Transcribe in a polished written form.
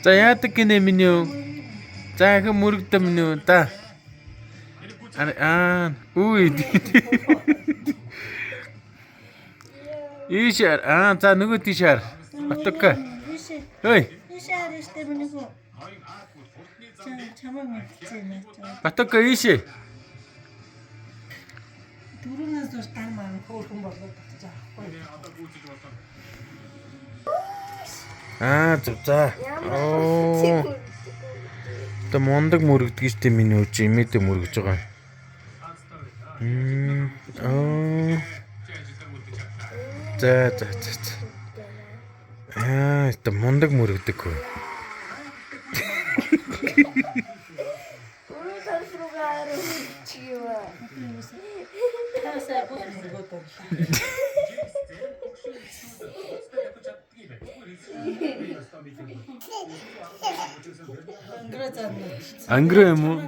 За яадаг гинэ минь юу? За их мөрөгдөм минь юу та? Үгүй. Ишэр за нөгөө тийшэр. Батка. Ой. Ишэр штэ миний хөө. Чамаа мэдчихээн аа. Батка ишэ. Дөрөвнөөс зур тань маань хөөрхөн болоод татчих аахгүй. За. Тэ мондаг мөрөгдөг штэ миний үуч имэдэ мөрөгж байгаа. За. Тэ мондаг мөрөгдөг хөө. 안 그래요, 뭐?